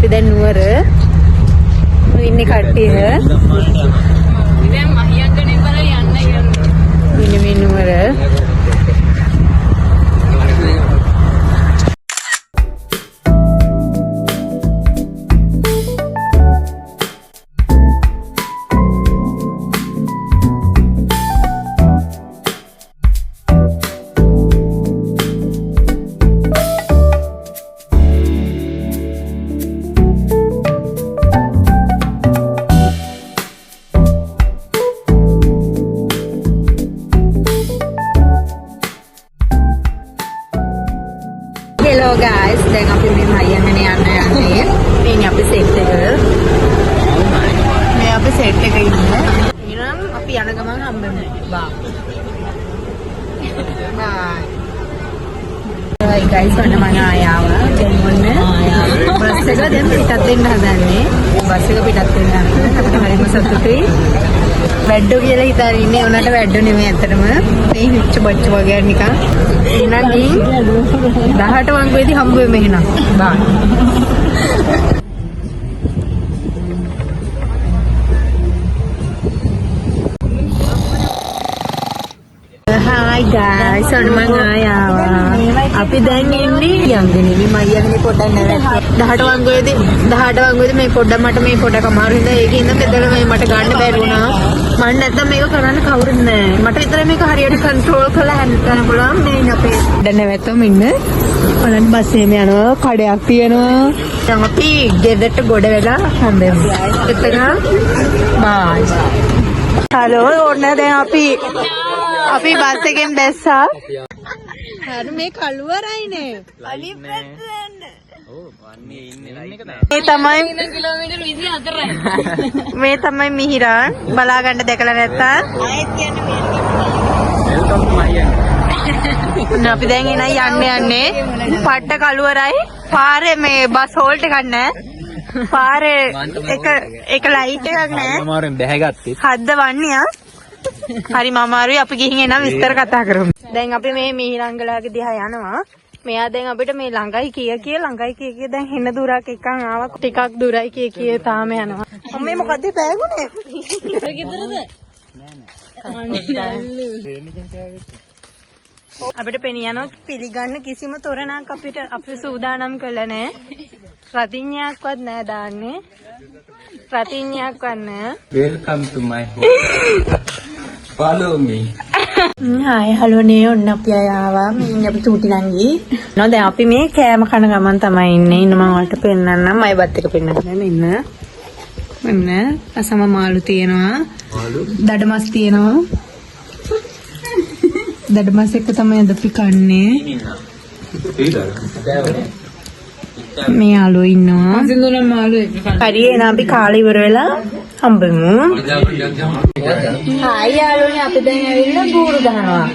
අපි දැන් නුවර ඉන්නේ කට්ටිය. දැන් මහියංගනේ බල යන්න ඉන්නේ මේ නුවර. Hello guys, දැන් අපි මේ මහියංගනේ යන්නේ. මේ අපි සෙට් එක. මේ අපි සෙට් එක ඉන්නේ. ඊනම් අපි යන ගමන් හම්බෙන්නේ. බා. බයි. Hey guys, ඔන්න මම ආවා. දැන් ඔන්න බස් එක දැන් පිටත් වෙන්න හදන්නේ. බස් එක පිටත් වෙන්න හදන්නේ. අපිට හරිම සතුටුයි. වැඩෝ කියලා හිතාගෙන ඉන්නේ. උනට වැඩෝ නෙමෙයි ඇත්තටම. මේ හිච්ච බච්ච වගේ නිකන්. එහෙනම් 18 වංගුවේදී හම්බ වෙමු එහෙනම්. බා. Hi guys, ඔන්න මම ආවා. අපි දැන් ඉන්නේ යංගනේ. මේ මහියංගනේ පොඩ්ඩක් නැවැත්තුවා. 18 වංගුවේදී මේ පොඩ්ඩක් මට මේ පොඩ්ඩක් අමාරු හින්දා ඒකේ ඉඳන් මෙතන මේ මට ගන්න බැරි වුණා. මම නැත්තම් මේක කරන්න කවුරුත් නැහැ. මට විතරයි මේක හරියට කන්ට්‍රෝල් කරලා හැන්ඩල් කරන්න පුළුවන්. මේ අපේ දැන් නැවැත්තුවම ඉන්න. බලන්න බස් එකේම යනවා. කඩයක් තියෙනවා. දැන් අපි ගෙදරට ගොඩ වෙලා හම්බෙමු. එතන බයි. හලෝ ඕන්න දැන් අපි බස් එකෙන් බැස්සා. හරි මේ කළුවරයිනේ. අලි පැත්තෙන්ද. ඔව් වන්නේ ඉන්නේ ලයින් එක තමයි. කිලෝමීටර් 24යි. මේ තමයි මිහිරන්. බලා ගන්න දැකලා නැත්තම්. ආයෙත් කියන්නේ වෙල්කම් ටු මහියංගනේ. අපි දැන් යන්නේ. පට්ට කළුවරයි. පාරේ මේ බස් හෝල්ට් එකක් නැහැ. පාරේ එක ලයිට් එකක් නැහැ. අමාරුවෙන් බැහැගත්තේ. හද්ද වන්නේ ආ. හරි මාමාරුයි අපි ගිහින් එනවා විස්තර කතා කරමු. දැන් අපි මේ මිහිරංගලාගේ දිහා යනවා. මෙයා දැන් අපිට මේ ළඟයි කිය දැන් හෙන දුරක් එකන් ආවා. ටිකක් දුරයි කිය තාම යනවා. අම්මේ මොකද්ද පෑගුනේ? ගෙදරද? අපිට පෙනියනොත් පිළිගන්න කිසිම තොරණක් අපි සූදානම් කළා නෑ. රතිඤ්ඤයක්වත් නෑ දාන්නේ. රතිඤ්ඤයක්වත් නෑ. Welcome to my home. Follow me. Hi, hello නේ ඔන්න අපි ආවා. මේ අපි චූටි නංගි. නෝ දැන් අපි මේ කෑම කන ගමන් තමයි ඉන්නේ. ඉන්න මම ඔයාලට පෙන්නන්නම්. මයිබත් එක පෙන්නන්න මෙන්න. මෙන්න අසම මාළු තියෙනවා. මාළු. දඩමස් තියෙනවා. දඩමස් එක තමයි අද අපි කන්නේ. මේ යාළුවෝ ඉන්නවා. අසින්දුන මාළු එක කන්න. හරි එහෙනම් අපි කාලේ ඉවර වෙලා හම්බෙමු. හායි යාළුවනේ අපි දැන් ඇවිල්ලා බූරු ගහනවා.